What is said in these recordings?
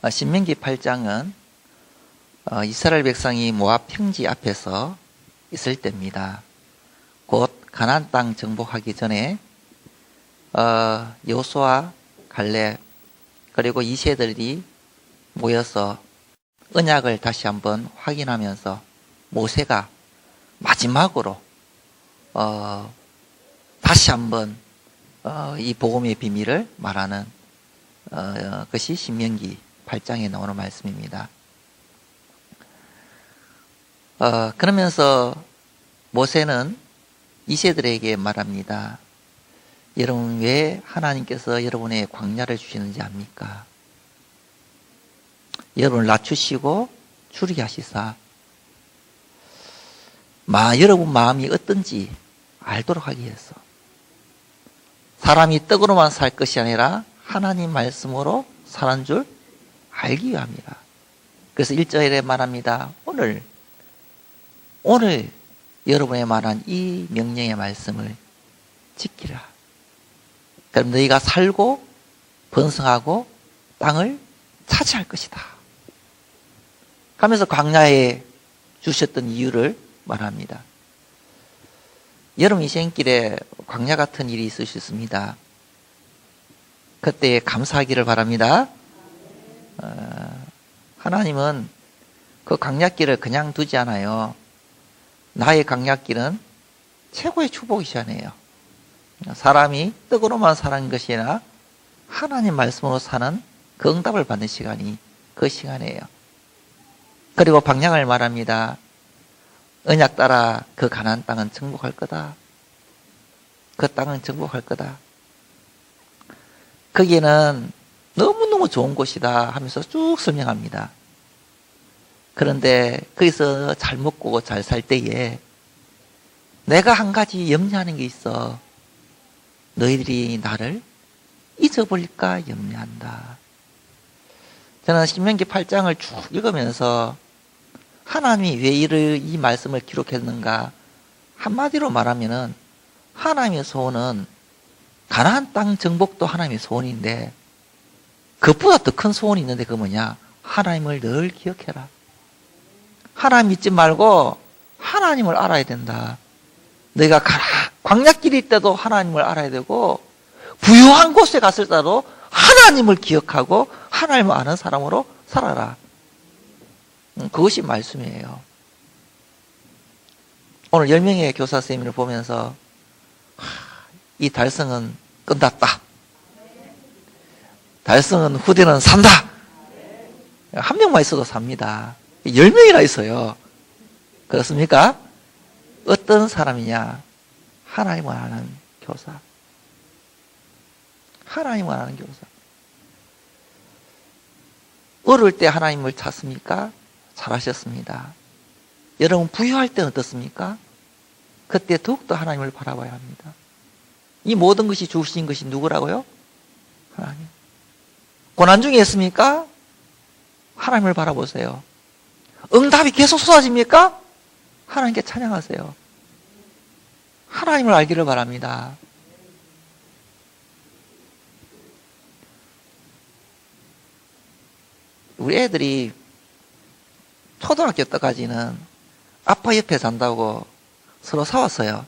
신명기 8장은 이스라엘 백성이 모압 평지 앞에서 있을 때입니다. 곧 가나안 땅 정복하기 전에 여호수아, 갈렙 그리고 이 세들이 모여서 언약을 다시 한번 확인하면서 모세가 마지막으로 다시 한번 이 복음의 비밀을 말하는 것이 신명기 8장에 나오는 말씀입니다. 그러면서 모세는 이세들에게 말합니다. 여러분 왜 하나님께서 여러분의 광야를 주시는지 압니까? 여러분을 낮추시고 줄이게 하시사 여러분 마음이 어떤지 알도록 하기 위해서 사람이 떡으로만 살 것이 아니라 하나님 말씀으로 사는 줄 알기 위함이라. 그래서 1절에 말합니다. 오늘 여러분의 말한 이 명령의 말씀을 지키라. 그럼 너희가 살고 번성하고 땅을 차지할 것이다. 하면서 광야에 주셨던 이유를 말합니다. 여러분 인생길에 광야 같은 일이 있으셨습니다. 그때 감사하기를 바랍니다. 하나님은 그 광야길을 그냥 두지 않아요. 나의 광야길은 최고의 축복이 시간이에요. 사람이 떡으로만 사는 것이 아니라 하나님 말씀으로 사는 그 응답을 받는 시간이 그 시간이에요. 그리고 방향을 말합니다. 언약 따라 그 가나안 땅은 정복할 거다. 그 땅은 정복할 거다. 거기에는 너무너무 좋은 곳이다 하면서 쭉 설명합니다. 그런데 거기서 잘 먹고 잘 살 때에 내가 한 가지 염려하는 게 있어. 너희들이 나를 잊어버릴까 염려한다. 저는 신명기 8장을 쭉 읽으면서 하나님이 왜 이 말씀을 기록했는가? 한마디로 말하면은 하나님의 소원은 가나안 땅 정복도 하나님의 소원인데 그것보다 더 큰 소원이 있는데 그게 뭐냐? 하나님을 늘 기억해라. 하나님 믿지 말고 하나님을 알아야 된다. 너희가 광야길일 때도 하나님을 알아야 되고 부유한 곳에 갔을 때도 하나님을 기억하고 하나님을 아는 사람으로 살아라. 그것이 말씀이에요. 오늘 10명의 교사 선생님을 보면서 이 달성은 끝났다. 달성은 후대는 산다. 한 명만 있어도 삽니다. 10명이나 있어요. 그렇습니까? 어떤 사람이냐? 하나님을 아는 교사. 하나님을 아는 교사. 어릴 때 하나님을 찾습니까? 잘하셨습니다. 여러분 부유할 때는 어떻습니까? 그때 더욱더 하나님을 바라봐야 합니다. 이 모든 것이 주신 것이 누구라고요? 하나님. 고난 중에 있습니까? 하나님을 바라보세요. 응답이 계속 쏟아집니까? 하나님께 찬양하세요. 하나님을 알기를 바랍니다. 우리 애들이 초등학교 때까지는 아빠 옆에 산다고 서로 싸웠어요.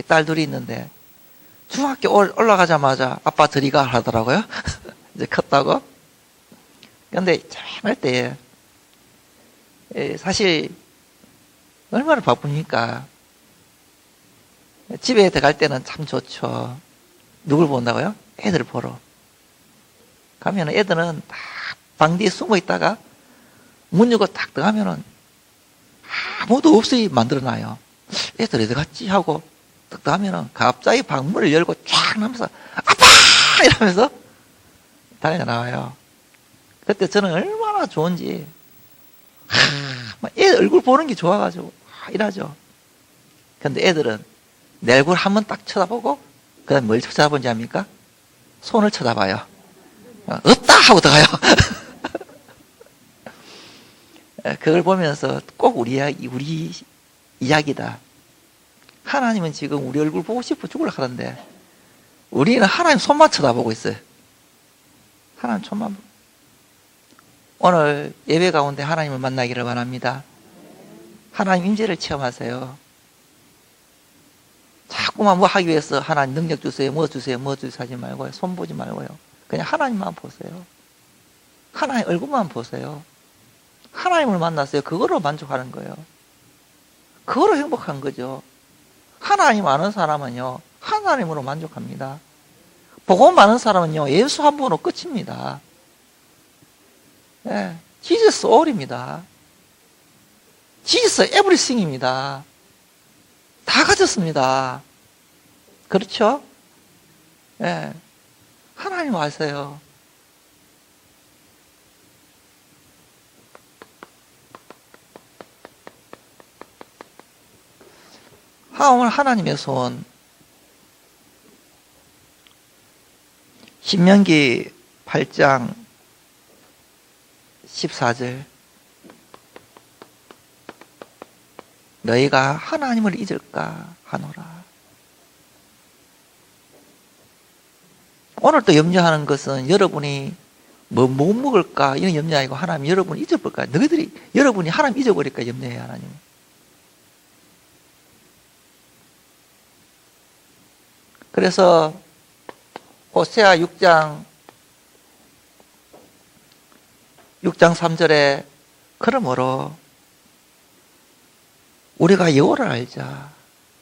딸 둘이 있는데 중학교 올라가자마자 아빠 저리가 하더라고요. 이제 컸다고. 그런데 할 때 사실 얼마나 바쁩니까? 집에 들어갈 때는 참 좋죠. 누굴 본다고요? 애들 보러. 가면 애들은 딱 방 뒤에 숨어 있다가 문 열고 딱 들어가면은 아무도 없이 만들어놔요. 애들 어디 갔지? 하고 딱 들어가면은 갑자기 방문을 열고 쫙 하면서 아빠! 이러면서 달려 나와요. 그때 저는 얼마나 좋은지 애 얼굴 보는 게 좋아가지고 이러죠. 근데 애들은 내 얼굴 한번 딱 쳐다보고 그 다음에 뭘 쳐다보는지 압니까? 손을 쳐다봐요. 없다! 하고 들어가요. 그걸 보면서 꼭 우리 이야기다. 하나님은 지금 우리 얼굴 보고 싶어 죽으려고 하는데 우리는 하나님 손만 쳐다보고 있어요. 하나님 손만. 오늘 예배 가운데 하나님을 만나기를 바랍니다. 하나님 임재를 체험하세요. 자꾸만 뭐 하기 위해서 하나님 능력 주세요, 뭐 주세요, 뭐 주세요 하지 말고요. 손 보지 말고요. 그냥 하나님만 보세요. 하나님 얼굴만 보세요. 하나님을 만났어요. 그거로 만족하는 거예요. 그거로 행복한 거죠. 하나님 아는 사람은요, 하나님으로 만족합니다. 복음 아는 사람은요, 예수 한 번으로 끝입니다. 예, Jesus all입니다. Jesus everything입니다. 다 가졌습니다. 그렇죠? 예, 하나님 아세요. 오늘 하나님의 손. 신명기 8장 14절. 너희가 하나님을 잊을까 하노라. 오늘 또 염려하는 것은 여러분이 뭐 못 먹을까 이런 염려 아니고 하나님 여러분이 잊어버릴까. 여러분이 하나님 잊어버릴까 염려해요. 하나님. 그래서 호세아 6장 3절에 그러므로 우리가 여호와를 알자.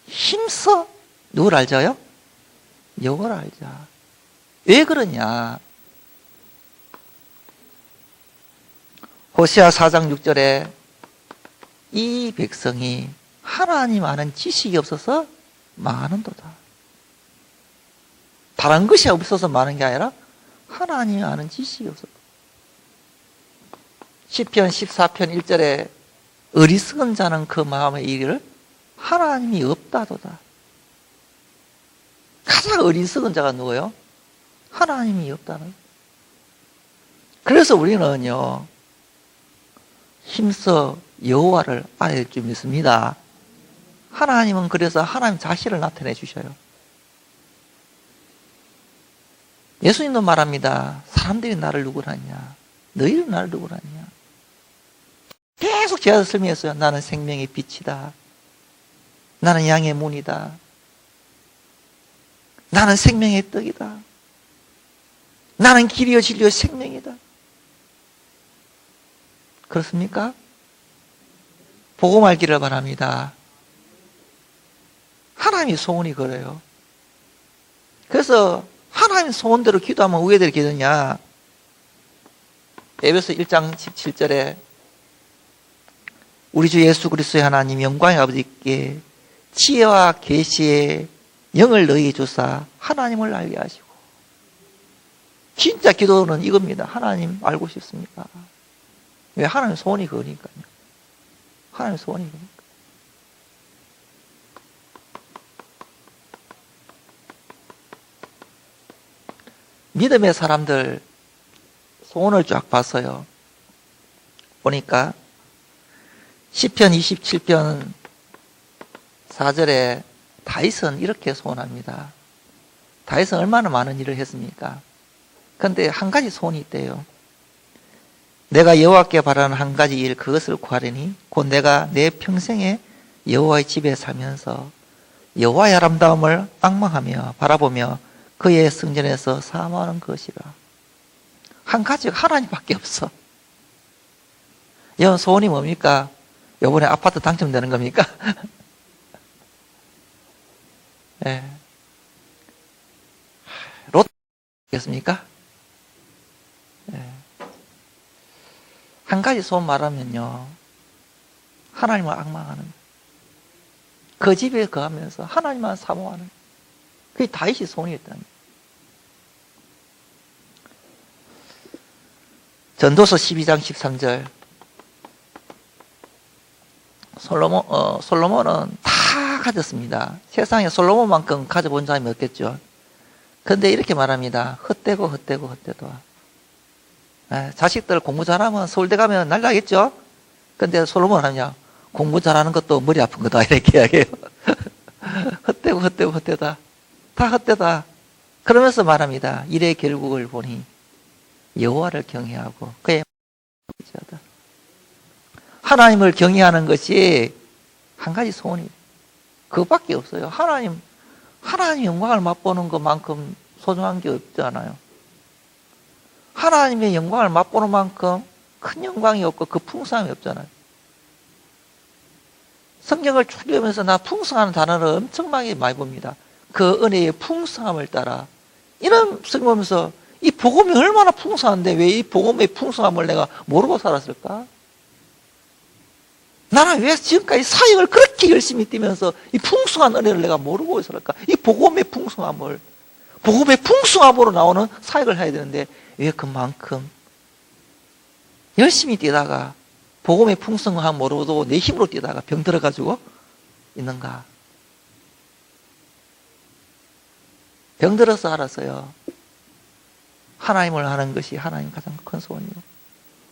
힘써 누구를 알자요? 여호와를 알자. 왜 그러냐? 호세아 4장 6절에 이 백성이 하나님 아는 지식이 없어서 망하는도다. 다른 것이 없어서 많은 게 아니라 하나님 아는 지식이 없었다. 시편 14편 1절에 어리석은 자는 그 마음에 이르기를 하나님이 없다도다. 가장 어리석은 자가 누구예요? 하나님이 없다는. 그래서 우리는요, 힘써 여호와를 알아야 될 줄 믿습니다. 하나님은 그래서 하나님 자신을 나타내 주셔요. 예수님도 말합니다. 사람들이 나를 누구라냐? 너희는 나를 누구라냐? 계속 제가 설명했어요. 나는 생명의 빛이다. 나는 양의 문이다. 나는 생명의 떡이다. 나는 길이요 진리요 생명이다. 그렇습니까? 복음 알기를 바랍니다. 하나님이 소원이 그래요. 그래서 하나님 소원대로 기도하면 왜 이렇게 되느냐? 에베소 1장 17절에 우리 주 예수 그리스도의 하나님 영광의 아버지께 지혜와 계시의 영을 너희에게 주사 하나님을 알게 하시고. 진짜 기도는 이겁니다. 하나님 알고 싶습니까? 왜? 하나님 소원이 그거니까요. 하나님 소원이 그거니까. 믿음의 사람들 소원을 쫙 봤어요. 보니까 시편 27편 4절에 다윗은 이렇게 소원합니다. 다윗은 얼마나 많은 일을 했습니까? 그런데 한 가지 소원이 있대요. 내가 여호와께 바라는 한 가지 일, 그것을 구하려니 곧 내가 내 평생에 여호와의 집에 살면서 여호와의 아름다움을 앙망하며 바라보며 그의 성전에서 사모하는 것이라. 한 가지가 하나님밖에 없어. 여러분 소원이 뭡니까? 이번에 아파트 당첨되는 겁니까? 네. 로또겠습니까? 네. 한 가지 소원 말하면요, 하나님을 앙망하는, 그 집에 거하면서 하나님만 사모하는, 그게 다윗이 소원이었다는 거예요. 전도서 12장 13절. 솔로몬은 다 가졌습니다. 세상에 솔로몬만큼 가져본 사람이 없겠죠. 그런데 이렇게 말합니다. 헛되고 자식들 공부 잘하면 서울대 가면 날라겠죠. 근데 솔로몬 하냐? 공부 잘하는 것도 머리 아픈 거다 이렇게 이야기해요. 헛되다. 다 헛되다. 그러면서 말합니다. 일의 결국을 보니 여호와를 경외하고 그의 하나님을 경외하는 것이 한 가지 소원이에요. 그것밖에 없어요. 하나님 영광을 맛보는 것만큼 소중한 게 없잖아요. 하나님의 영광을 맛보는 만큼 큰 영광이 없고 그 풍성함이 없잖아요. 성경을 쭉 읽으면서 나 풍성한 단어를 엄청나게 많이 봅니다. 그 은혜의 풍성함을 따라. 이런 성경 보면서 이 복음이 얼마나 풍성한데 왜 이 복음의 풍성함을 내가 모르고 살았을까? 나는 왜 지금까지 사역을 그렇게 열심히 뛰면서 이 풍성한 은혜를 내가 모르고 있었을까? 이 복음의 풍성함을, 복음의 풍성함으로 나오는 사역을 해야 되는데 왜 그만큼 열심히 뛰다가 복음의 풍성함 모르고도 내 힘으로 뛰다가 병 들어가지고 있는가? 병 들어서 알았어요. 하나님을 하는 것이 하나님 가장 큰 소원이요.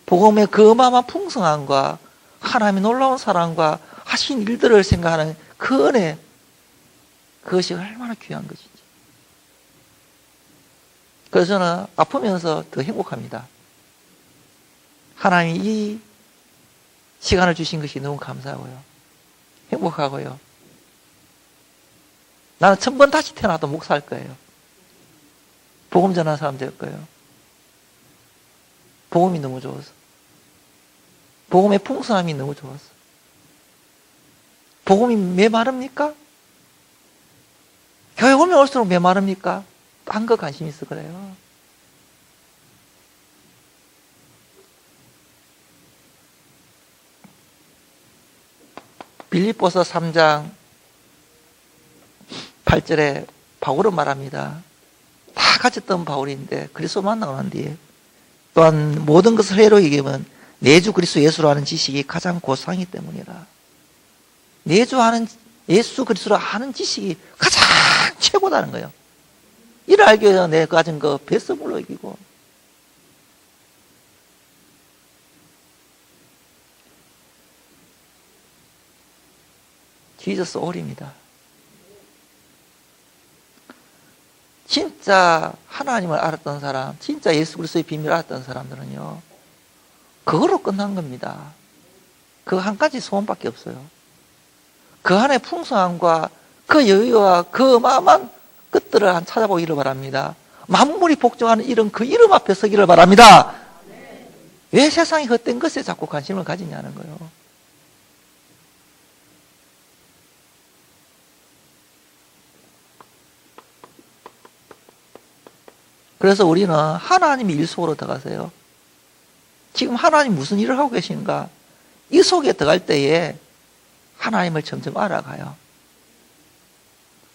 복음의 그 어마어마한 풍성함과 하나님의 놀라운 사랑과 하신 일들을 생각하는 그 은혜, 그것이 얼마나 귀한 것인지. 그래서 저는 아프면서 더 행복합니다. 하나님이 이 시간을 주신 것이 너무 감사하고요. 행복하고요. 나는 1000번 다시 태어나도 목사할 거예요. 복음 전하는 사람 될 거예요. 복음이 너무 좋아서. 복음의 풍성함이 너무 좋아서. 복음이 메마릅니까? 교회 오면 올수록 메마릅니까? 딴 거 관심 있어 그래요. 빌립보서 3장 8절에 바울은 말합니다. 다 가졌던 바울인데 그리스도 만나고 난 뒤에 또한 모든 것을 회로 여기면 내주 그리스도 예수로 하는 지식이 가장 고상이기 때문이라. 내주하는 예수 그리스도로 아는 지식이 가장 최고다는 거예요. 이를 알기 위해서 내가 가진 거 뱃서물로 이기고. 지저스 올입니다. 진짜 하나님을 알았던 사람, 진짜 예수 그리스도의 비밀을 알았던 사람들은요, 그거로 끝난 겁니다. 그 한 가지 소원밖에 없어요. 그 안에 풍성함과 그 여유와 그 어마어마한 것들을 한 찾아보기를 바랍니다. 만물이 복종하는 이름, 그 이름 앞에 서기를 바랍니다. 왜 세상이 헛된 것에 자꾸 관심을 가지냐는 거예요. 그래서 우리는 하나님의 일 속으로 들어가세요. 지금 하나님 무슨 일을 하고 계신가? 이 속에 들어갈 때에 하나님을 점점 알아가요.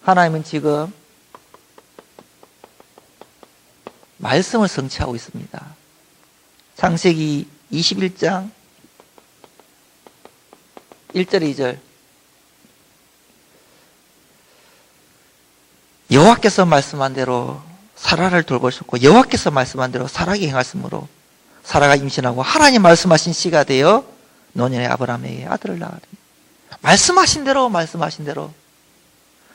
하나님은 지금 말씀을 성취하고 있습니다. 창세기 21장 1절 2절 여호와께서 말씀한 대로 사라를 돌보셨고 여호와께서 말씀한 대로 사라에게 행하심으로 사라가 임신하고 하나님 말씀하신 씨가 되어 노년의 아브라함에게 아들을 낳으리. 말씀하신 대로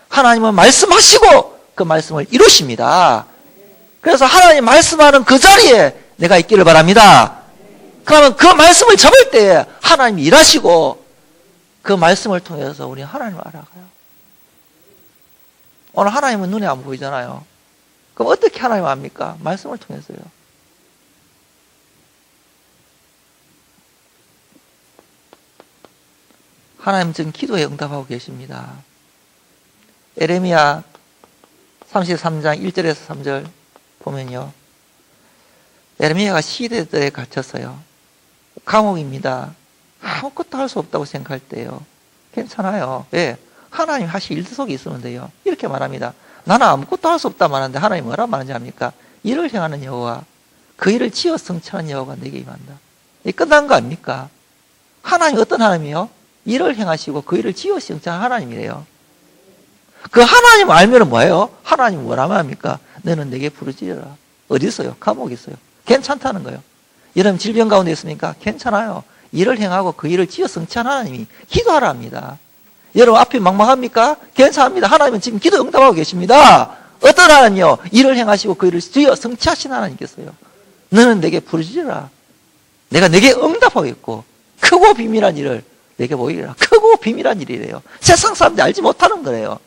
하나님은 말씀하시고 그 말씀을 이루십니다. 그래서 하나님 말씀하는 그 자리에 내가 있기를 바랍니다. 그러면 그 말씀을 잡을 때 하나님이 일하시고 그 말씀을 통해서 우리 하나님을 알아가요. 오늘 하나님은 눈에 안 보이잖아요. 그럼 어떻게 하나님을 압니까? 말씀을 통해서요. 하나님 지금 기도에 응답하고 계십니다. 에레미야 33장 1절에서 3절 보면요. 에레미야가 시대들에 갇혔어요. 감옥입니다. 아무것도 할 수 없다고 생각할 때요. 괜찮아요. 왜? 하나님 하실 일 속에 있으면 돼요. 이렇게 말합니다. 나는 아무것도 할 수 없다 말하는데 하나님 뭐라 말하는지 압니까? 일을 행하는 여호와, 그 일을 지어 성취하는 여호와가 내게 임한다. 이 끝난 거 아닙니까? 하나님 어떤 하나님이요? 일을 행하시고 그 일을 지어 성취하는 하나님이래요. 그 하나님 알면은 뭐예요? 하나님 뭐라 말합니까? 너는 내게 부르짖어라. 어디 있어요? 감옥에 있어요. 괜찮다는 거예요. 여러분 질병 가운데 있습니까? 괜찮아요. 일을 행하고 그 일을 지어 성취하는 하나님이 기도하라 합니다. 여러분 앞이 막막합니까? 괜찮습니다. 하나님은 지금 기도 응답하고 계십니다. 어떤 하나님이요? 일을 행하시고 그 일을 지어 성취하신 하나님께서요. 너는 내게 부르짖어라. 내가 내게 응답하겠고 크고 비밀한 일을 내게 보이리라. 크고 비밀한 일이래요. 세상 사람들이 알지 못하는 거래요.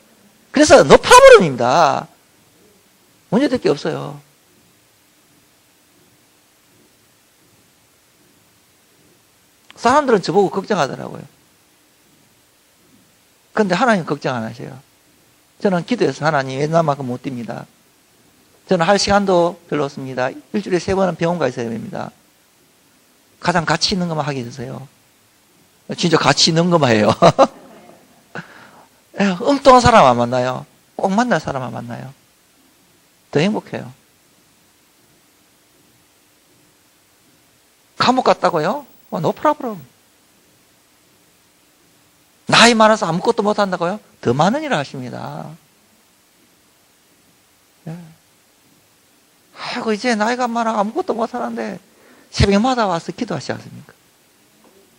그래서 no problem입니다. 문제될 게 없어요. 사람들은 저보고 걱정하더라고요. 그런데 하나님 걱정 안 하세요. 저는 기도해서 하나님 옛날만큼 못 뜁니다. 저는 할 시간도 별로 없습니다. 일주일에 3번은 병원 가 있어야 됩니다. 가장 가치 있는 것만 하게 해주세요. 진짜 가치 있는 것만 해요. 엉뚱한 사람 안 만나요. 꼭 만날 사람만 만나요. 더 행복해요. 감옥 갔다고요? no problem. 나이 많아서 아무것도 못한다고요? 더 많은 일을 하십니다. 아이고, 이제 나이가 많아 아무것도 못하는데 새벽마다 와서 기도하시지 않습니까?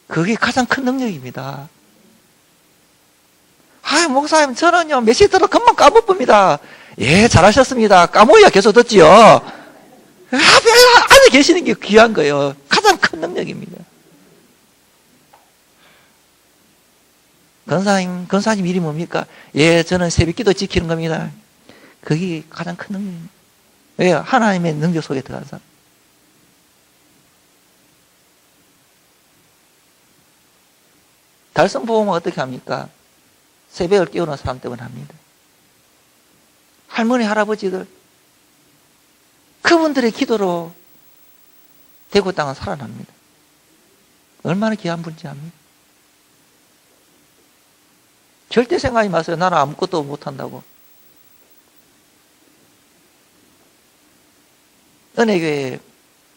그게 가장 큰 능력입니다. 목사님, 저는요, 몇 시 들어 금방 까먹습니다. 예, 잘하셨습니다. 까먹어야 계속 듣지요. 안에 계시는 게 귀한 거예요. 가장 큰 능력입니다. 권사님 일이 뭡니까? 예, 저는 새벽 기도 지키는 겁니다. 그게 가장 큰 능력입니다. 왜요? 하나님의 능력 속에 들어간 사람. 달성보험은 어떻게 합니까? 새벽을 깨우는 사람 때문에 합니다. 할머니, 할아버지들, 그분들의 기도로 대구 땅은 살아납니다. 얼마나 귀한 분인지 압니다. 절대 생각하지 마세요. 나는 아무것도 못한다고. 은혜교회에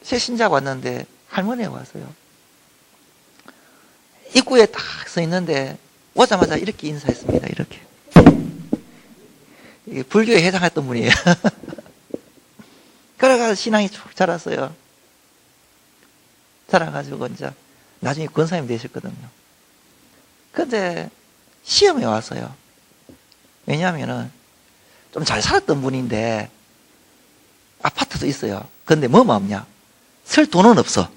새 신자가 왔는데 할머니가 왔어요. 입구에 딱 서 있는데 오자마자 이렇게 인사했습니다. 이렇게. 이게 불교에 해당했던 분이에요. 그래가지고 신앙이 쭉 자랐어요. 자라가지고 이제 나중에 권사님 되셨거든요. 근데 시험에 왔어요. 왜냐하면은 좀 잘 살았던 분인데 아파트도 있어요. 근데 뭐만 없냐? 설 돈은 없어.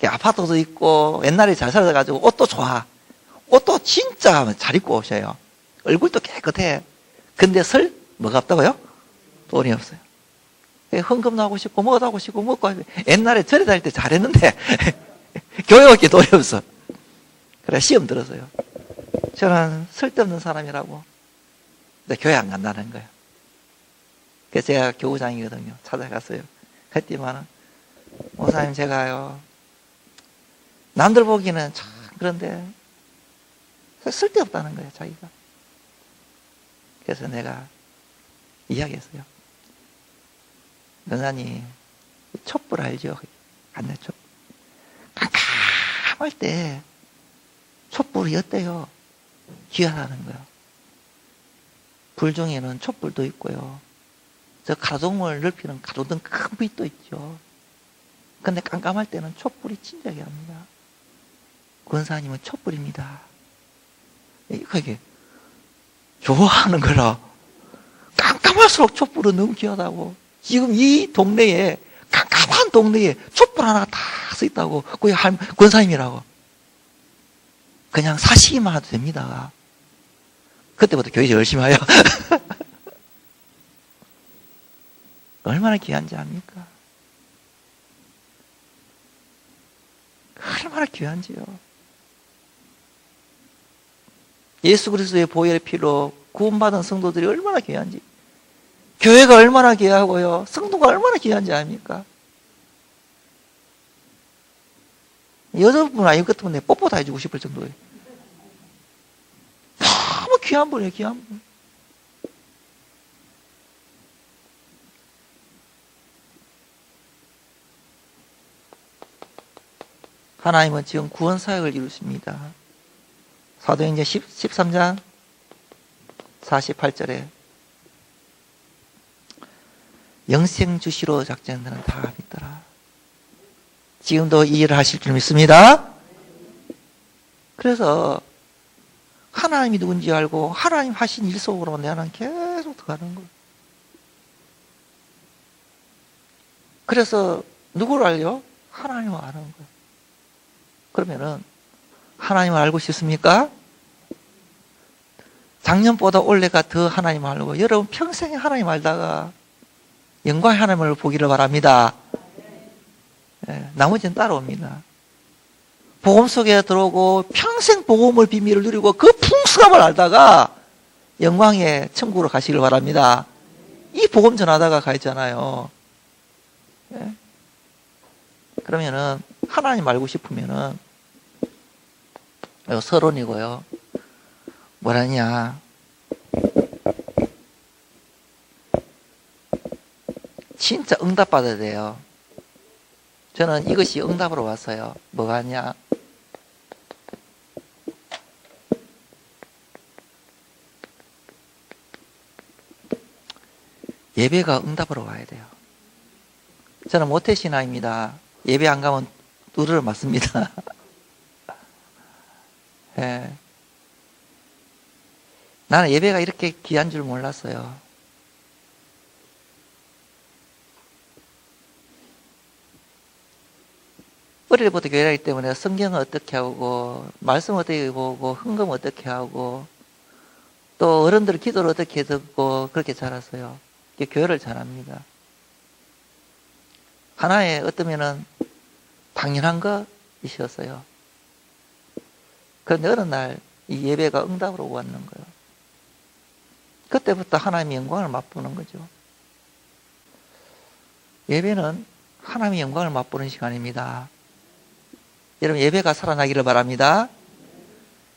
아파트도 있고 옛날에 잘 살아가지고 옷도 좋아. 옷도 진짜 잘 입고 오셔요. 얼굴도 깨끗해. 근데 설 뭐가 없다고요? 돈이 없어요. 헌금도 하고 싶고 뭐도 하고 싶고 먹고 하고. 옛날에 절에 다닐 때 잘했는데 교회 올 게 돈이 없어. 그래 시험 들었어요. 저는 쓸데없는 사람이라고. 근데 교회 안 간다는 거예요. 그래서 제가 교구장이거든요. 찾아갔어요. 그랬더니만은 목사님 제가요 남들 보기에는 참 그런데 쓸데없다는 거예요. 자기가. 그래서 내가 이야기했어요. 권사님 촛불 알죠? 안내 촛불. 깜깜할 때 촛불이 어때요? 귀하다는 거예요. 불 중에는 촛불도 있고요. 저 가로등을 넓히는 가로등 큰 빛도 있죠. 근데 깜깜할 때는 촛불이 진짜 귀합니다. 권사님은 촛불입니다. 이게 좋아하는 거라. 깜깜할수록 촛불은 너무 귀하다고. 지금 이 동네에 깜깜한 동네에 촛불 하나 다 써 있다고. 그게 권사님이라고. 그냥 사시기만 해도 됩니다. 그때부터 교회 열심히 해요. 얼마나 귀한지 압니까? 얼마나 귀한지요. 예수 그리스도의 보혈의 피로 구원받은 성도들이 얼마나 귀한지, 교회가 얼마나 귀하고요, 성도가 얼마나 귀한지 압니까? 여자분 아닌 것 같으면 뽀뽀 다 해주고 싶을 정도예요. 너무 귀한 분이에요, 귀한 분. 하나님은 지금 구원 사역을 이루십니다. 사도행전 13장 48절에 영생 주시로 작정들은 다 믿더라. 지금도 이 일을 하실 줄 믿습니다. 그래서 하나님이 누군지 알고 하나님 하신 일 속으로 나는 계속 들어가는 거예요. 그래서 누구를 알려? 하나님을 아는 거예요. 그러면은 하나님을 알고 싶습니까? 작년보다 올해가 더 하나님을 알고, 여러분 평생에 하나님 알다가 영광의 하나님을 보기를 바랍니다. 나머지는 따라옵니다. 복음 속에 들어오고 평생 복음을 비밀을 누리고 그 풍성함을 알다가 영광의 천국으로 가시길 바랍니다. 이 복음 전하다가 가 있잖아요. 그러면은 하나님 알고 싶으면은 서론이고요. 뭐라냐? 진짜 응답받아야 돼요. 저는 이것이 응답으로 왔어요. 뭐가 하냐? 예배가 응답으로 와야 돼요. 저는 모태신앙입니다. 예배 안 가면 두드러 맞습니다. 예. 나는 예배가 이렇게 귀한 줄 몰랐어요. 어릴 때부터 교회라기 때문에 성경을 어떻게 하고, 말씀을 어떻게 보고, 헌금 어떻게 하고, 또 어른들 기도를 어떻게 듣고, 그렇게 자랐어요. 교회를 잘합니다. 하나의 어떠면은 당연한 것이었어요. 그런데 어느 날 이 예배가 응답으로 왔는 거예요. 그때부터 하나님의 영광을 맛보는 거죠. 예배는 하나님의 영광을 맛보는 시간입니다. 여러분 예배가 살아나기를 바랍니다.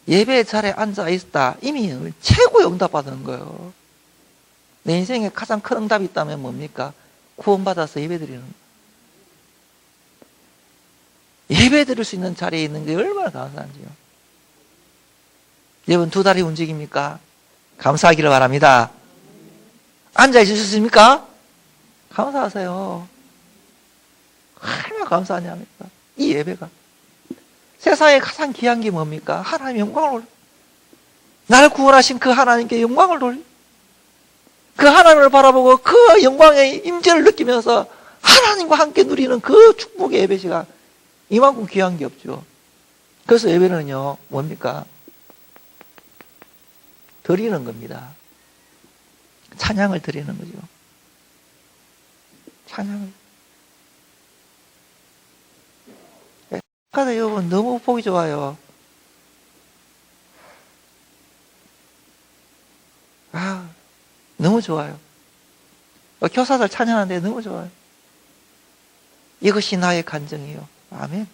예배 자리에 앉아 있다. 이미 최고의 응답받는 거예요. 내 인생에 가장 큰 응답이 있다면 뭡니까? 구원받아서 예배드리는 거예요. 예배드릴 수 있는 자리에 있는 게 얼마나 감사한지요. 여러분 두 다리 움직입니까? 감사하기를 바랍니다. 앉아 있으셨습니까? 감사하세요. 얼마나 감사하냐니까. 이 예배가 세상에 가장 귀한 게 뭡니까? 하나님의 영광을 올려. 나를 구원하신 그 하나님께 영광을 돌려. 그 하나님을 바라보고 그 영광의 임재를 느끼면서 하나님과 함께 누리는 그 축복의 예배 시간, 이만큼 귀한 게 없죠. 그래서 예배는요 뭡니까? 드리는 겁니다. 찬양을 드리는 거죠. 찬양을. 아까 여러분 너무 보기 좋아요. 아, 너무 좋아요. 교사들 찬양하는데 너무 좋아요. 이것이 나의 간증이요. 아멘.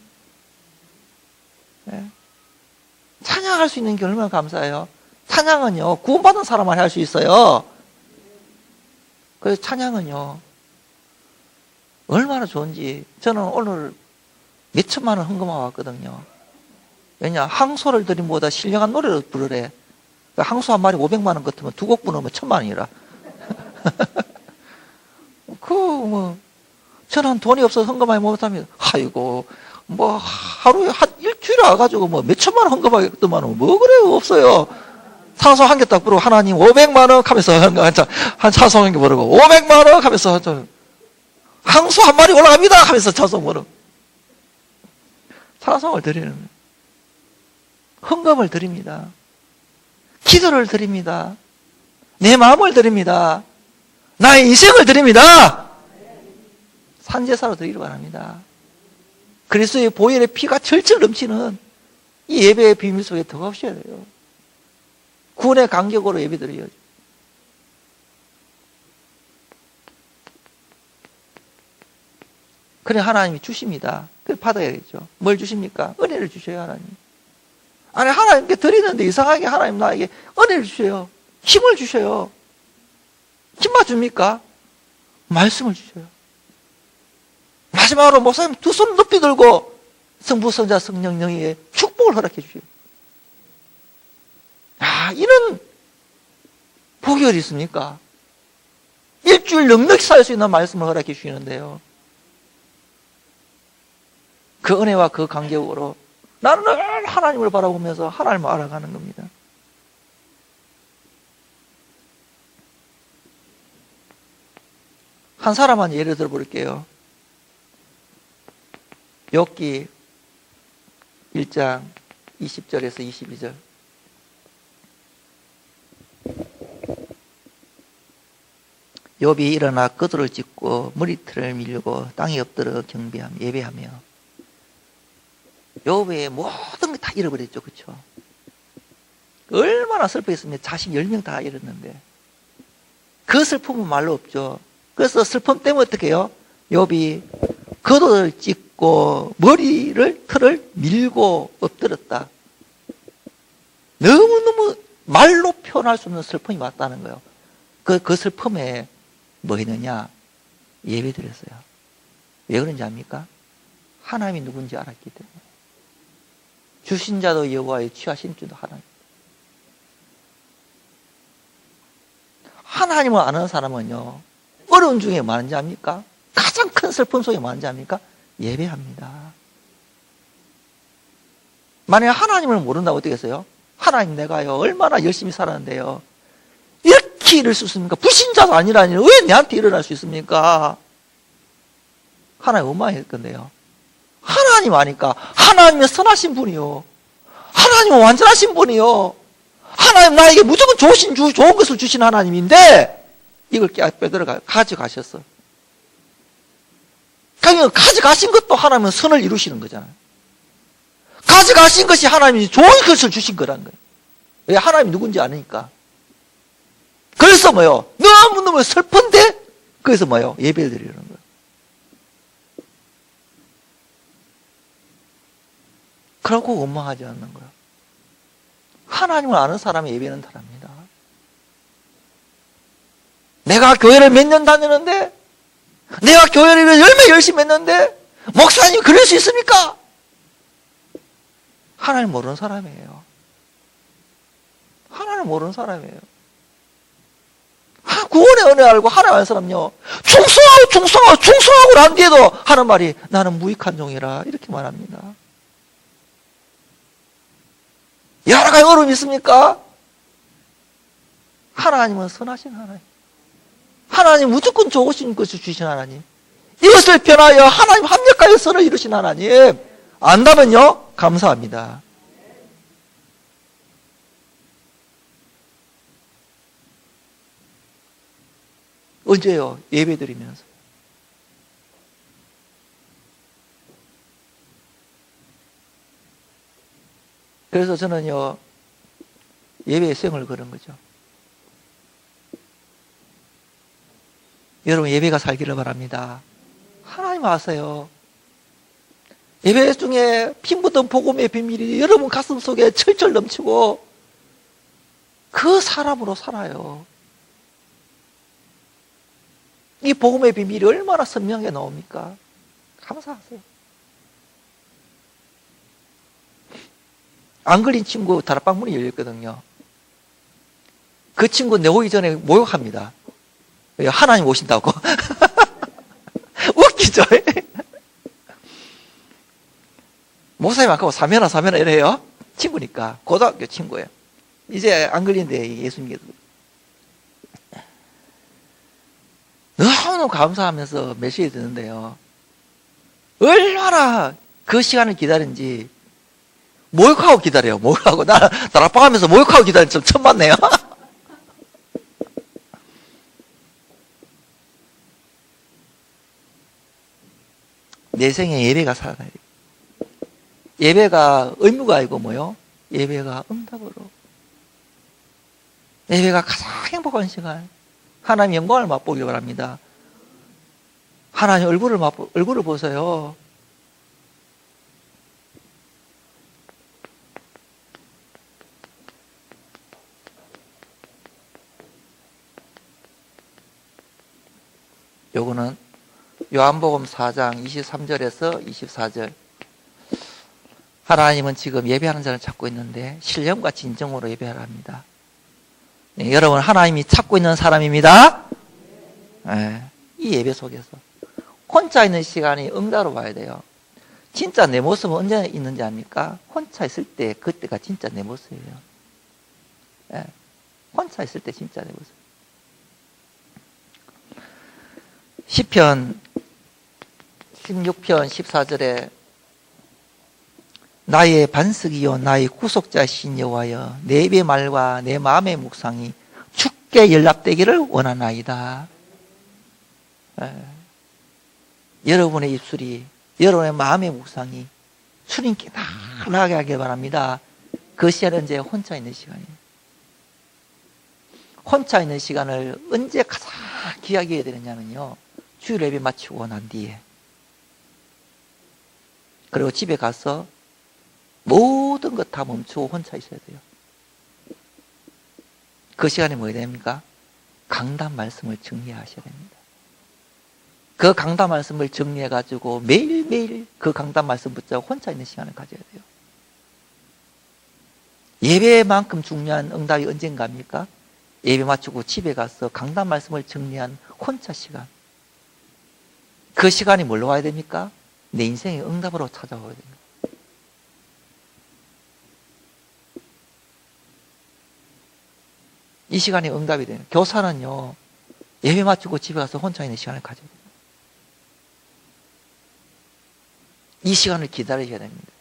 네. 찬양할 수 있는 게 얼마나 감사해요. 찬양은요, 구원받은 사람만 할 수 있어요. 그래서 찬양은요, 얼마나 좋은지. 저는 오늘 몇 천만 원 헌금하고 왔거든요. 왜냐, 항소를 드림보다 신령한 노래를 부르래. 항소 한 마리 500만 원 같으면 두 곡 부르면 1000만 원이라. 저는 돈이 없어서 헌금 많이 못합니다. 아이고, 하루에 일주일에 와가지고 몇 천만 원 헌금하겠더만 뭐 그래요, 없어요. 찬송 한 개 딱 부르고 하나님 500만 원 하면서 한 찬송 한 개 부르고 500만 원 하면서 항소 한 마리 올라갑니다 하면서 찬송 부르고 찬송을 드리는 거예요. 헌금을 드립니다. 기도를 드립니다. 내 마음을 드립니다. 나의 인생을 드립니다. 산제사로 드리기 바랍니다. 그리스도의 보혈의 피가 철철 넘치는 이 예배의 비밀 속에 들어가셔야 돼요. 구원의 간격으로 예배드려야죠. 그래 하나님이 주십니다. 그래 받아야겠죠. 뭘 주십니까? 은혜를 주셔요, 하나님. 아니 하나님께 드리는데 이상하게 하나님 나에게 은혜를 주셔요. 힘을 주셔요. 힘만 줍니까? 말씀을 주셔요. 마지막으로 목사님 두 손 높이 들고 성부, 성자, 성령, 영의 축복을 허락해 주셔요. 이런 복이 어디 있습니까? 일주일 넉넉히 살 수 있는 말씀을 허락해 주시는데요. 그 은혜와 그 간격으로 나는 늘 하나님을 바라보면서 하나님을 알아가는 겁니다. 한 사람만 예를 들어 볼게요. 욥기 1장 20절에서 22절. 욥이 일어나 그도를 찢고 머리털을 밀고 땅에 엎드려 경배하며 예배하며. 욥의 모든 게 다 잃어버렸죠. 그렇죠? 얼마나 슬퍼했으면 자식 10명 다 잃었는데 그 슬픔은 말로 없죠. 그래서 슬픔 때문에 어떻게 해요? 욥이 겉옷을 찢고 털을 밀고 엎드렸다. 너무너무 말로 표현할 수 없는 슬픔이 왔다는 거예요. 그 슬픔에 뭐 했느냐? 예배 드렸어요. 왜 그런지 압니까? 하나님이 누군지 알았기 때문에. 주신 자도 여호와의 취하신 주도 하나님. 하나님을 아는 사람은요, 어려운 중에 뭐하는지 압니까? 가장 큰 슬픔 속에 뭐하는지 압니까? 예배합니다. 만약에 하나님을 모른다고 어떻게 했어요? 하나님, 내가요 얼마나 열심히 살았는데요 이렇게 이럴 수 있습니까? 불신자도 아니라니 왜 내한테 일어날 수 있습니까? 하나님 원망할 건데요, 하나님 아니까 하나님은 선하신 분이요, 하나님은 완전하신 분이요, 하나님 나에게 무조건 좋은 것을 주신 하나님인데 이걸 빼들어 가져가셨어. 그러니까 가져가신 것도 하나님은 선을 이루시는 거잖아요. 가져가신 것이 하나님이 좋은 것을 주신 거란 거예요. 왜? 하나님이 누군지 아니까. 그래서 뭐요? 너무너무 슬픈데 그래서 뭐요? 예배를 드리는 거예요. 그러고 원망하지 않는 거예요. 하나님을 아는 사람이 예배는 다릅니다. 내가 교회를 몇 년 다녔는데, 내가 교회를 얼마나 열심히 했는데 목사님 그럴 수 있습니까? 하나님 모르는 사람이에요. 하나님 모르는 사람이에요. 구원의 은혜 알고 하나님 아는 사람요, 충성하고 난 뒤에도 하는 말이 나는 무익한 종이라 이렇게 말합니다. 여러 가지 어려움이 있습니까? 하나님은 선하신 하나님. 하나님 무조건 좋으신 것을 주신 하나님. 이것을 변하여 하나님 합력하여 선을 이루신 하나님. 안다면요, 감사합니다. 언제요? 예배 드리면서. 그래서 저는요, 예배의 수영을 걸은 거죠. 여러분, 예배가 살기를 바랍니다. 하나님 아세요. 예배 중에 피 묻은 복음의 비밀이 여러분 가슴 속에 철철 넘치고 그 사람으로 살아요. 이 복음의 비밀이 얼마나 선명하게 나옵니까? 감사하세요. 안 걸린 친구 다락방 문이 열렸거든요. 그 친구 내오기 전에 모욕합니다. 하나님 오신다고. 웃기죠? 목사님 아까 사면하 이래요. 친구니까. 고등학교 친구예요. 이제 안 걸린데 예수 믿게. 너무 감사하면서 메시지 듣는데요, 얼마나 그 시간을 기다린지 모욕하고 기다려요. 모욕하고. 나 다락방 하면서 모욕하고 기다리는 좀 처음 봤네요. 내 생에 예배가 살아나요. 예배가 의무가 아니고 뭐요? 예배가 응답으로. 예배가 가장 행복한 시간. 하나님 영광을 맛보기 바랍니다. 하나님 얼굴을 보세요. 요거는 요한복음 4장 23절에서 24절. 하나님은 지금 예배하는 자를 찾고 있는데 신령과 진정으로 예배하라 합니다. 네, 여러분, 하나님이 찾고 있는 사람입니다. 네, 이 예배 속에서 혼자 있는 시간이 응답으로 봐야 돼요. 진짜 내 모습은 언제 있는지 압니까? 혼자 있을 때, 그때가 진짜 내 모습이에요. 네, 혼자 있을 때 진짜 내 모습. 시편 16편 14절에 나의 반석이요 나의 구속자신 여호와여, 내 입의 말과 내 마음의 묵상이 주께 연락되기를 원하나이다. 여러분의 입술이, 여러분의 마음의 묵상이 주님께 나아가게 하길 바랍니다. 그 시간은 이제 혼자 있는 시간이에요. 혼자 있는 시간을 언제 가장 귀하게 해야 되느냐면요, 주일 예배 마치고 난 뒤에, 그리고 집에 가서 모든 것 다 멈추고 혼자 있어야 돼요. 그 시간에 뭐 해야 됩니까? 강단 말씀을 정리하셔야 됩니다. 그 강단 말씀을 정리해가지고 매일매일 그 강단 말씀 붙잡고 혼자 있는 시간을 가져야 돼요. 예배만큼 중요한 응답이 언젠가입니까? 예배 마치고 집에 가서 강단 말씀을 정리한 혼자 시간. 그 시간이 뭘로 와야 됩니까? 내 인생의 응답으로 찾아와야 됩니다. 이 시간이 응답이 돼요. 교사는요, 예배 마치고 집에 가서 혼자 있는 시간을 가져야 돼요. 이 시간을 기다리셔야 됩니다.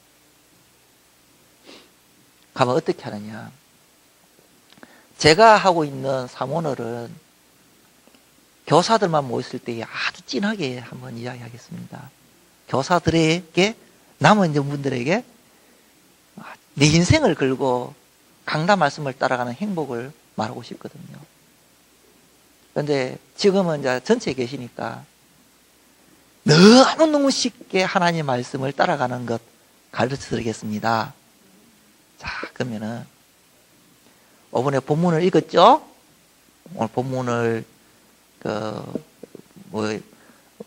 가면 어떻게 하느냐. 제가 하고 있는 사모늘은 교사들만 모였을 때 아주 진하게 한번 이야기하겠습니다. 교사들에게, 남은 분들에게 내 인생을 걸고 강단 말씀을 따라가는 행복을 말하고 싶거든요. 그런데 지금은 이제 전체에 계시니까 너무 쉽게 하나님의 말씀을 따라가는 것 가르쳐 드리겠습니다. 자, 그러면은 이번에 본문을 읽었죠? 오늘 본문을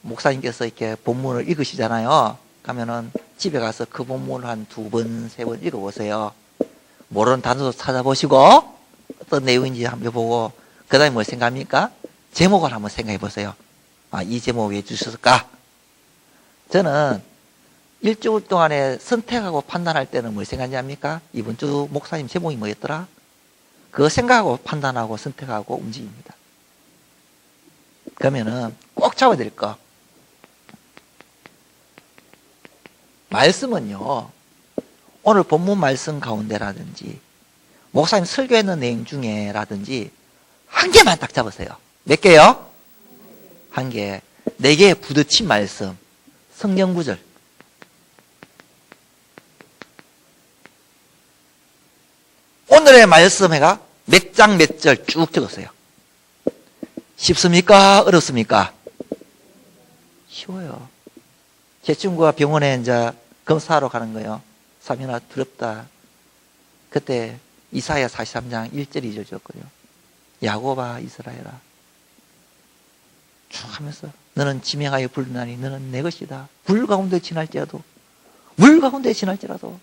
목사님께서 이렇게 본문을 읽으시잖아요. 그러면은 집에 가서 그 본문을 한 2번, 3번 읽어보세요. 모르는 단어도 찾아보시고 어떤 내용인지 한번 보고, 그 다음에 뭘 생각합니까? 제목을 한번 생각해 보세요. 아, 이 제목 왜 주셨을까? 저는 일주일 동안에 선택하고 판단할 때는 뭘 생각하냐입니까? 이번 주 목사님 제목이 뭐였더라? 그거 생각하고 판단하고 선택하고 움직입니다. 그러면은 꼭 잡아야 될 거. 말씀은요, 오늘 본문 말씀 가운데라든지 목사님 설교했는 내용 중에라든지 한 개만 딱 잡으세요. 몇 개요? 한 개. 4개의 부딪힌 말씀, 성경 구절. 오늘의 말씀에가 몇 장 몇 절 쭉 적었어요. 쉽습니까? 어렵습니까? 쉬워요. 제 친구가 병원에 이제 검사하러 가는 거예요. 사면아, 두렵다. 그때 이사야 43장 1절 2절 줬거든요. 야곱아 이스라엘아, 쭉 하면서 너는 지명하여 부르나니 너는 내 것이다. 불 가운데 지날지라도, 물 가운데 지날지라도.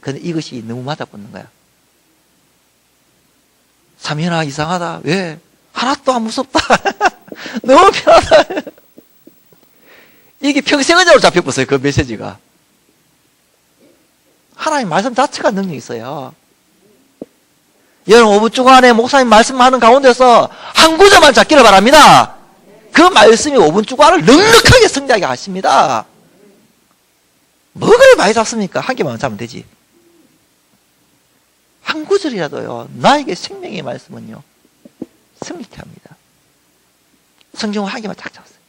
근데 이것이 너무 맞아붙는 거야. 사면아 이상하다. 왜? 하나도 안 무섭다. 너무 편하다. 이게 평생의자로 잡혀버렸어요. 그 메시지가. 하나님 말씀 자체가 능력이 있어요. 여러분 5분 주간에 목사님 말씀하는 가운데서 한 구절만 잡기를 바랍니다. 그 말씀이 5분 주간을 넉넉하게 성장하게 하십니다. 뭐 그래 많이 잡습니까? 한 개만 잡으면 되지. 한 구절이라도요, 나에게 생명의 말씀은요 성립케 합니다. 성경을 한 개만 딱 잡았어요.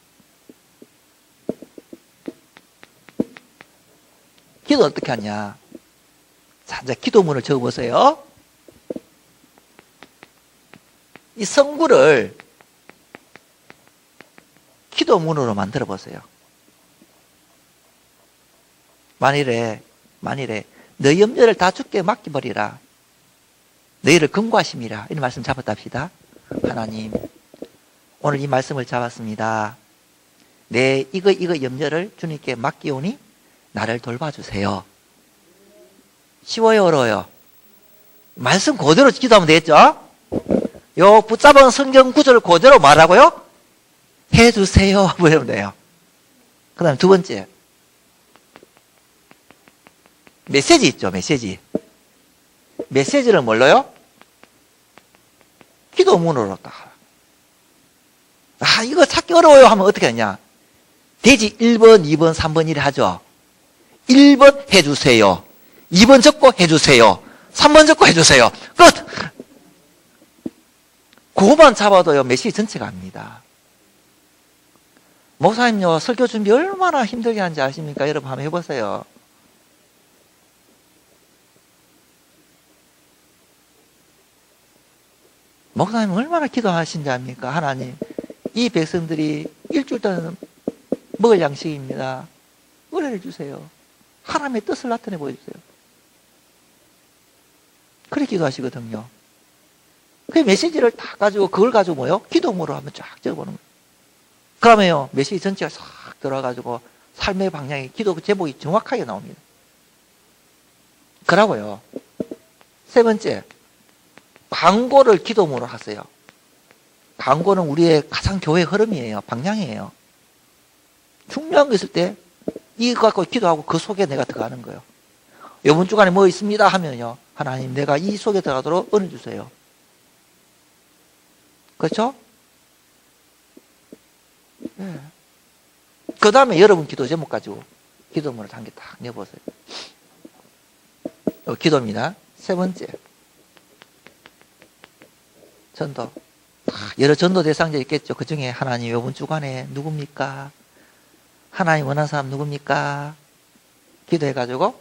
기도 어떻게 하냐. 자, 이제 기도문을 적어보세요. 이 성구를 기도문으로 만들어 보세요. 만일에 너 염려를 다 주께 맡겨버리라. 너희를 근고하심이라. 이런 말씀 잡았다 합시다. 하나님, 오늘 이 말씀을 잡았습니다. 내 이거 염려를 주님께 맡기오니 나를 돌봐주세요. 쉬워요, 어려워요? 말씀 그대로 기도하면 되겠죠? 요 붙잡은 성경 구절을 그대로 말하고요, 해주세요. 뭐 이러면 돼요. 그 다음에 2번째. 메시지 있죠, 메시지. 메시지를 뭘로요? 기도문으로 딱. 아, 이거 찾기 어려워요 하면 어떻게 하냐. 돼지 1번, 2번, 3번 이래 하죠. 1번 해주세요. 2번 적고 해주세요. 3번 적고 해주세요. 끝! 그거만 잡아도요, 메시지 전체가 압니다. 목사님요, 설교 준비 얼마나 힘들게 하는지 아십니까? 여러분 한번 해보세요. 목사님 얼마나 기도하신지 압니까? 하나님, 이 백성들이 일주일 동안 먹을 양식입니다. 은혜를 주세요. 하나님의 뜻을 나타내 보여주세요. 그렇게 기도하시거든요. 그 메시지를 다 가지고 그걸 가지고 뭐요? 기도문으로 한번 쫙 적어보는 거예요. 그러면요, 메시지 전체가 싹 들어가지고 삶의 방향이 기도 제목이 정확하게 나옵니다. 그러고요, 세 번째, 광고를 기도문으로 하세요. 광고는 우리의 가장 교회 흐름이에요. 방향이에요. 중요한 거 있을 때 이거 갖고 기도하고 그 속에 내가 들어가는 거예요. 이번 주간에 뭐 있습니다 하면요, 하나님 내가 이 속에 들어가도록 은혜 주세요. 그렇죠? 네. 그 다음에 여러분 기도 제목 가지고 기도문을 한 개 딱 내보세요. 기도입니다. 세 번째, 전도. 여러 전도 대상자 있겠죠. 그 중에 하나님 이번 주간에 누굽니까? 하나님 원하는 사람 누굽니까? 기도해가지고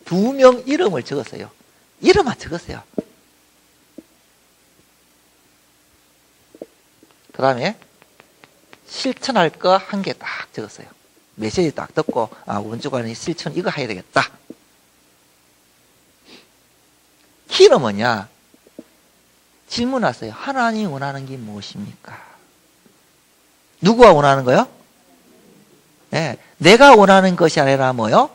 2명 이름을 적었어요. 이름만 적었어요. 그 다음에 실천할 거 한 개 딱 적었어요. 메시지 딱 듣고, 아, 이번 주간에 실천 이거 해야 되겠다. 키는 뭐냐? 질문하세요. 하나님이 원하는 게 무엇입니까? 누구가 원하는 거요? 네, 내가 원하는 것이 아니라 뭐요?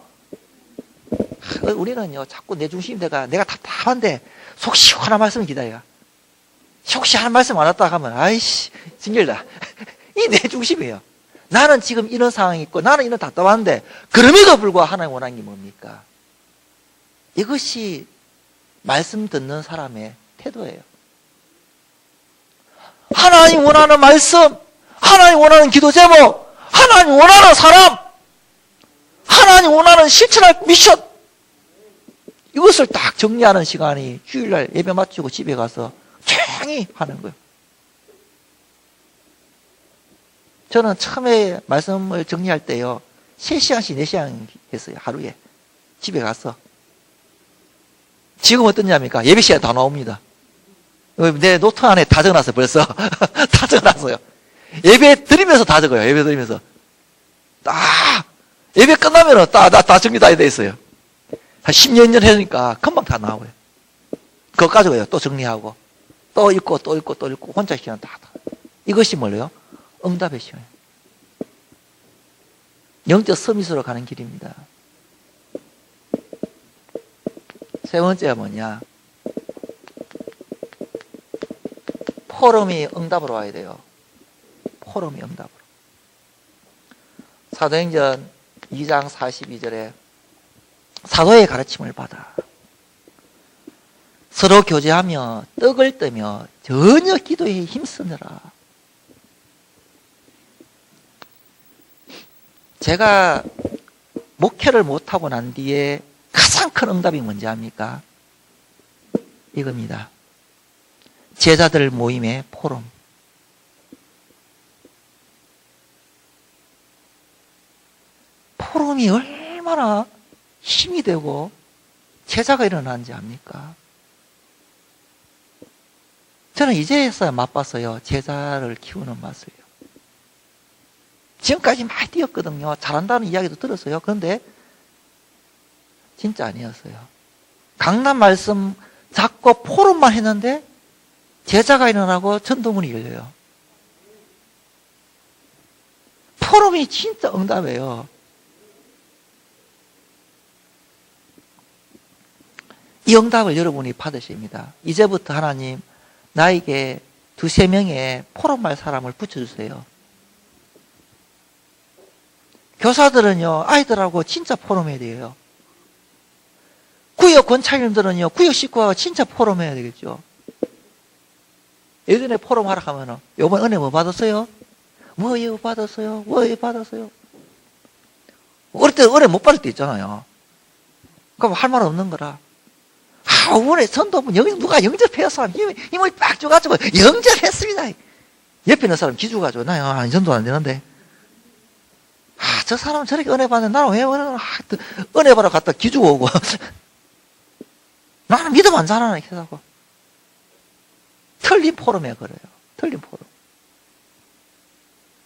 우리는요, 자꾸 내 중심이 내가 답답한데 속 시원한 말씀을 기다려. 속 시원한 말씀 안 왔다 하면 아이씨 징결다. 이 내 중심이에요. 나는 지금 이런 상황이 있고 나는 이런 답답한데 그럼에도 불구하고 하나님 원하는 게 뭡니까? 이것이 말씀 듣는 사람의 태도예요. 하나님 원하는 말씀, 하나님 원하는 기도 제목, 하나님 원하는 사람, 하나님 원하는 실천할 미션, 이것을 딱 정리하는 시간이 주일날 예배 마치고 집에 가서 조용히 하는 거예요. 저는 처음에 말씀을 정리할 때요, 3시간씩 4시간 했어요. 하루에. 집에 가서. 지금 어떠냐입니까? 예배 시간에 다 나옵니다. 내 노트 안에 다 적어놨어요, 벌써. 다 적어놨어요. 예배 드리면서 다 적어요, 예배 드리면서. 예배 끝나면은 다 정리 다 돼 있어요. 한 10년 하니까 금방 다 나와요. 그거 가지고요, 또 정리하고. 또 읽고, 또 읽고, 또 읽고, 혼자 시간 다. 이것이 뭐예요? 응답의 시간이에요. 영적 서밋으로 가는 길입니다. 세 번째가 뭐냐? 포럼이 응답으로 와야 돼요. 포럼이 응답으로. 사도행전 2장 42절에 사도의 가르침을 받아 서로 교제하며 떡을 뜨며 전혀 기도에 힘쓰느라. 제가 목회를 못하고 난 뒤에 가장 큰 응답이 뭔지 압니까? 이겁니다. 제자들 모임의 포럼. 포럼이 얼마나 힘이 되고 제자가 일어나는지 압니까? 저는 이제서야 맛봤어요. 제자를 키우는 맛을요. 지금까지 많이 뛰었거든요. 잘한다는 이야기도 들었어요. 그런데 진짜 아니었어요. 강남 말씀 잡고 포럼만 했는데 제자가 일어나고 전도문이 열려요. 포럼이 진짜 응답이에요. 이 응답을 여러분이 받으십니다. 이제부터 하나님 나에게 2-3명의 포럼할 사람을 붙여주세요. 교사들은요, 아이들하고 진짜 포럼해야 돼요. 구역 권차님들은요, 구역 식구하고 진짜 포럼해야 되겠죠. 예전에 포럼하라 하면은, 요번 은혜 뭐 받았어요? 뭐 받았어요? 뭐 받았어요? 어릴 때 은혜 못 받을 때 있잖아요. 그럼 할 말 없는 거라. 오늘 전도부 여기 누가 영접해서 힘을 빡 줘가지고 영접했습니다. 옆에 있는 사람 기죽어가지고 나요. 전도 안 되는데. 저 사람은 저렇게 은혜 받는데 나는 왜 은혜 받아 갔다 기죽어 오고. 나는 믿음 안 자라나 이렇게 하고. 틀린 포럼에 그래요. 틀린 포럼.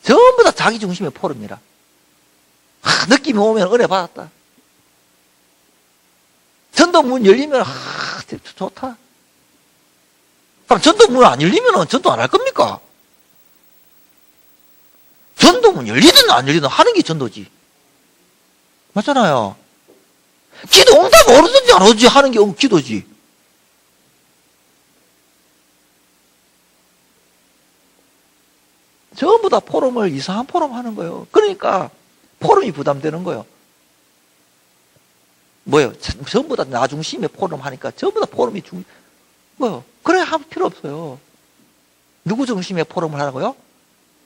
전부 다 자기 중심의 포럼이라. 느낌이 오면 은혜 받았다. 전도 문 열리면 좋다. 그럼 전도 문 안 열리면 전도 안 할 겁니까? 전도 문 열리든 안 열리든 하는 게 전도지. 맞잖아요. 기도 응답 오르든지 안 오든지 하는 게 기도지. 전부 다 포럼을 이상한 포럼 하는 거예요. 그러니까 포럼이 부담되는 거예요. 뭐요? 전부 다 나 중심의 포럼 하니까 전부 다 포럼이 뭐요? 그래 할 필요 없어요. 누구 중심의 포럼을 하라고요?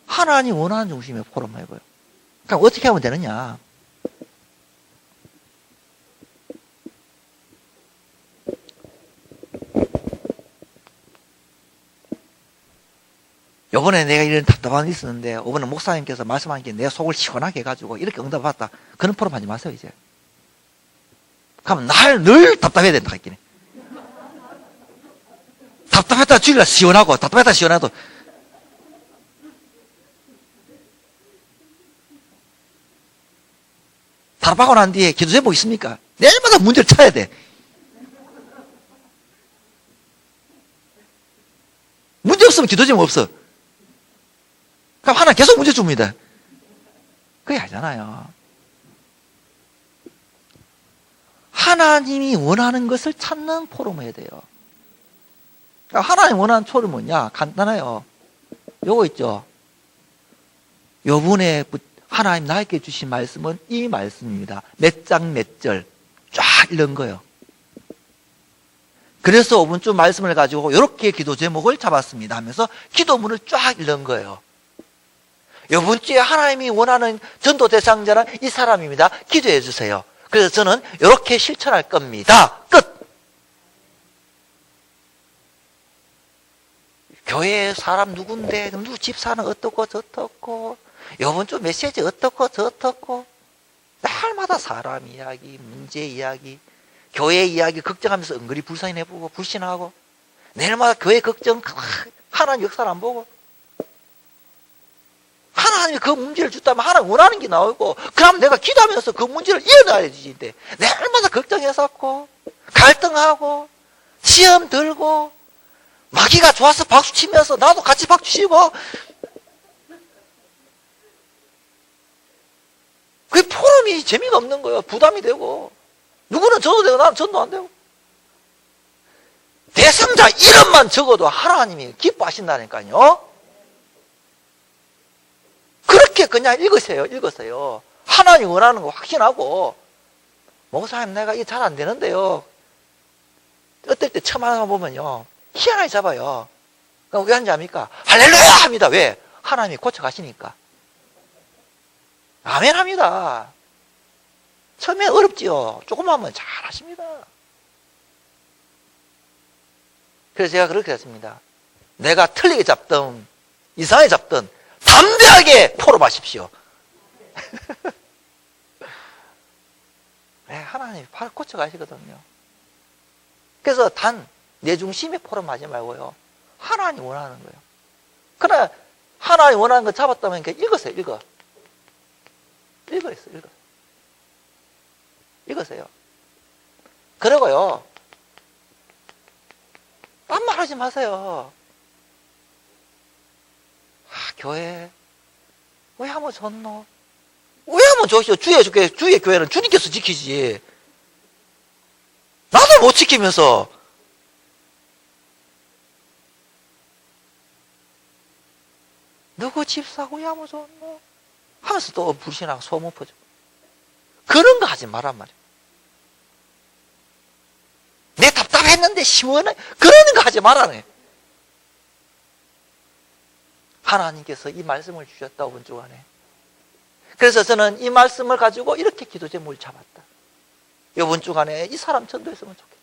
하나님 원하는 중심의 포럼 하고요. 그럼 어떻게 하면 되느냐? 요번에 내가 이런 답답한 게 있었는데, 이번에 목사님께서 말씀하신 게 내 속을 시원하게 해가지고 이렇게 응답받았다. 그런 포럼 하지 마세요, 이제. 그러면 늘 답답해야 된다, 했긴 해. 답답했다 주일날 시원하고, 답답했다 시원해도. 답답하고 난 뒤에 기도 제목 있습니까? 내일마다 문제를 찾아야 돼. 문제 없으면 기도 제목 없어. 그럼 하나 계속 문제 줍니다. 그게 아니잖아요. 하나님이 원하는 것을 찾는 포럼을 해야 돼요. 하나님 원하는 포럼은 뭐냐? 간단해요. 요거 있죠. 요번에 하나님 나에게 주신 말씀은 이 말씀입니다. 몇 장 몇 절 쫙 읽는 거예요. 그래서 5분쯤 말씀을 가지고 이렇게 기도 제목을 잡았습니다 하면서 기도문을 쫙 읽는 거예요. 이번 주에 하나님이 원하는 전도 대상자는 이 사람입니다. 기도해 주세요. 그래서 저는 이렇게 실천할 겁니다. 끝! 교회 사람 누군데, 누구 집사는 어떻고 저떻고, 이번 주 메시지 어떻고 저떻고, 날마다 사람 이야기, 문제 이야기, 교회 이야기 걱정하면서 은근히 불쌍해보고 불신하고, 내일마다 교회 걱정 하나님 역사를 안 보고, 하나님이 그 문제를 줬다면 하나님 원하는 게 나오고, 그럼 내가 기도하면서 그 문제를 이어나가야 되지. 내일마다 걱정해서 갈등하고 시험 들고 마귀가 좋아서 박수 치면서 나도 같이 박수 치고, 그게 포럼이 재미가 없는 거예요. 부담이 되고, 누구는 저도 되고 나는 전도 안 되고. 대상자 이름만 적어도 하나님이 기뻐하신다니까요. 그렇게 그냥 읽으세요. 하나님 원하는 거 확신하고, 목사님 내가 이게 잘 안 되는데요. 어떨 때 처음 하나 보면요, 희한하게 잡아요. 그럼 왜 하는지 압니까? 할렐루야 합니다. 왜? 하나님이 고쳐가시니까. 아멘 합니다. 처음엔 어렵지요. 조금만 하면 잘 하십니다. 그래서 제가 그렇게 했습니다. 내가 틀리게 잡든 이상하게 잡든 담대하게 포럼하십시오. 네, 하나님이 바로 고쳐가시거든요. 그래서 단 내 중심의 포럼하지 말고요, 하나님 원하는 거예요. 그러나 하나님 원하는 거 잡았다면 읽으세요. 읽으세요. 그리고요, 딴 말 하지 마세요. 교회 왜 하면 좋노? 왜 하면 좋시오? 주의 교회는 주님께서 지키지. 나도 못 지키면서. 누구 집사 왜 하면 좋노? 하면서 또 불신하고 소문 퍼져. 그런 거 하지 말란 말이야. 내 답답했는데 시원해. 그러는 거 하지 말라네. 하나님께서 이 말씀을 주셨다, 5분 동안에. 그래서 저는 이 말씀을 가지고 이렇게 기도 제목을 잡았다. 이번 주간에 이 사람 전도했으면 좋겠습니다.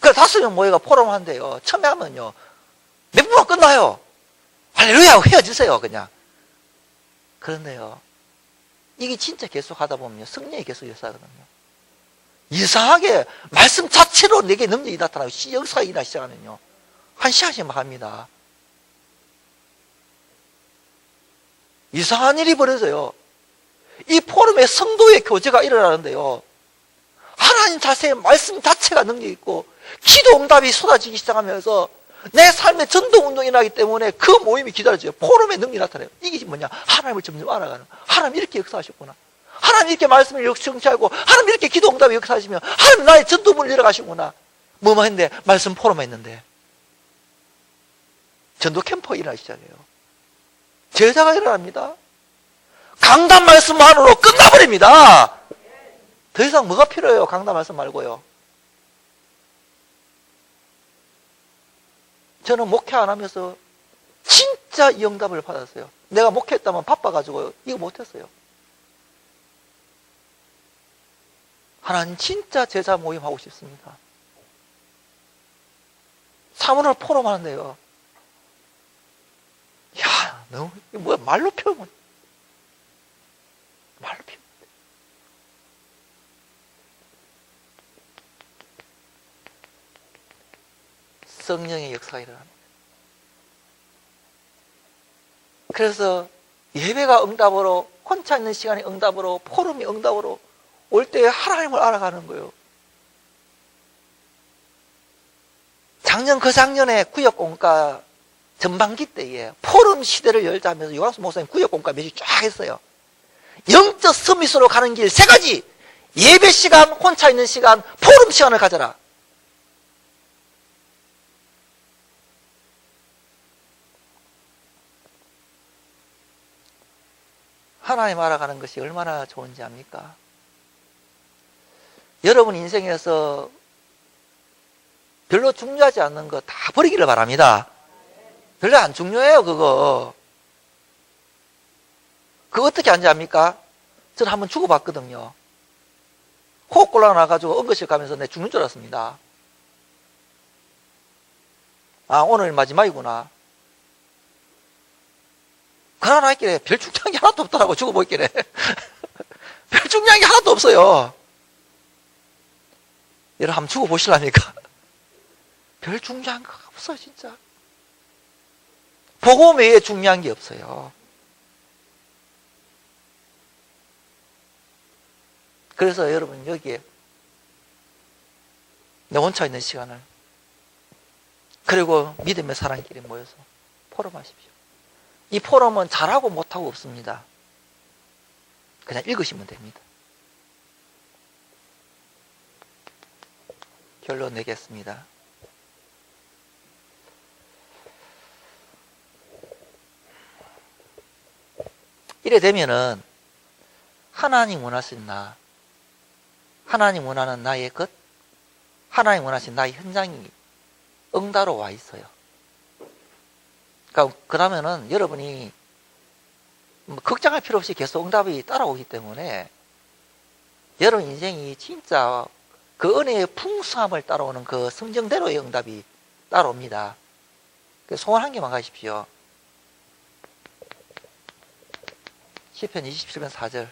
그래서 5명 모여가 포럼 한대요. 처음에 하면요, 몇 분만 끝나요. 할렐루야 헤어지세요 그냥. 그런데요, 이게 진짜 계속 하다 보면요, 성령이 계속 역사하거든요. 이상하게 말씀 자체로 내게 능력이 나타나고 역사가 일어나기 시작하면요, 한 시간씩 막 합니다. 이상한 일이 벌어져요. 이 포럼에 성도의 교제가 일어나는데요, 하나님 자체의 말씀 자체가 능력이 있고 기도 응답이 쏟아지기 시작하면서 내 삶의 전도운동이 일어나기 때문에 그 모임이 기다려져요. 포럼의 능력이 나타나요. 이게 뭐냐? 하나님을 점점 알아가는, 하나님 이렇게 역사하셨구나, 하나님 이렇게 말씀을 성취하고, 하나님 이렇게 기도 응답을 역사하시며, 하나님 나의 전도문을 열어가시구나. 뭐만 했는데? 말씀 포럼에 있는데 전도 캠프가 일어나기 시작해요. 제자가 일어납니다. 강단 말씀만으로 끝나버립니다. 더 이상 뭐가 필요해요? 강단 말씀 말고요. 저는 목회 안 하면서 진짜 이 응답을 받았어요. 내가 목회했다면 바빠가지고 이거 못했어요. 하나님 진짜 제자 모임 하고 싶습니다. 사문을 포럼 하는데요, 야, 너무, 이거 뭐야, 말로 표현, 말로 표현. 성령의 역사가 일어납니다. 그래서 예배가 응답으로, 혼자 있는 시간이 응답으로, 포럼이 응답으로 올 때 하나님을 알아가는 거예요. 작년에 구역공과 전반기 때에 포럼 시대를 열자면서 요한수 목사님 구역공과 몇시 쫙 했어요. 영적 서밋으로 가는 길 3가지. 예배 시간, 혼자 있는 시간, 포럼 시간을 가져라. 하나님 알아가는 것이 얼마나 좋은지 압니까? 여러분 인생에서 별로 중요하지 않는 거 다 버리기를 바랍니다. 별로 안 중요해요, 그거. 그거 어떻게 하는지 압니까? 저는 한번 죽어봤거든요. 호흡 곤란해가지고 응급실 가면서 내 죽는 줄 알았습니다. 아, 오늘 마지막이구나. 그러나 있길래 별 중요한 게 하나도 없더라고, 죽어보기길래. 별 중요한 게 하나도 없어요. 여러분 한번 죽어보시랍니까? 별 중요한 거 없어요, 진짜. 복음 외에 중요한 게 없어요. 그래서 여러분 여기에 내 혼자 있는 시간을, 그리고 믿음의 사람끼리 모여서 포럼하십시오. 이 포럼은 잘하고 못하고 없습니다. 그냥 읽으시면 됩니다. 결론 내겠습니다. 이래 되면은 하나님 원하신 나, 하나님 원하는 나의 것, 하나님 원하신 나의 현장이 응답으로 와 있어요. 그러면은 여러분이 걱정할 필요 없이 계속 응답이 따라오기 때문에 여러분 인생이 진짜 그 은혜의 풍성함을 따라오는 그 성정대로의 응답이 따라옵니다. 소원 한 개만 가십시오. 시편 27편 4절.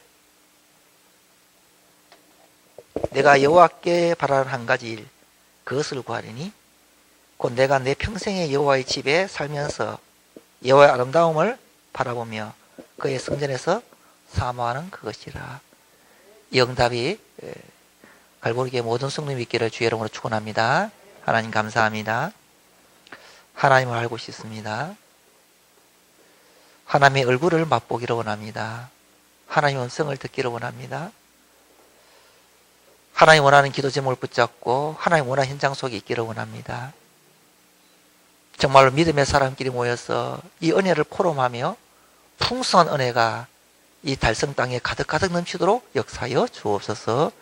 내가 여호와께 바라는 한 가지 일, 그것을 구하리니 곧 내가 내 평생의 여호와의 집에 살면서 여호와의 아름다움을 바라보며 그의 성전에서 사모하는 그것이라. 이 응답이 갈보리교회 모든 성도님 있기를 주의 이름으로 축원합니다. 하나님 감사합니다. 하나님을 알고 싶습니다. 하나님의 얼굴을 맛보기를 원합니다. 하나님의 음성을 듣기를 원합니다. 하나님 원하는 기도 제목을 붙잡고 하나님 원하는 현장 속에 있기를 원합니다. 정말로 믿음의 사람끼리 모여서 이 은혜를 포럼하며 풍성한 은혜가 이 달성 땅에 가득가득 넘치도록 역사하여 주옵소서.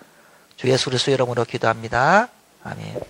주 예수 그리스도 이름으로 기도합니다. 아멘.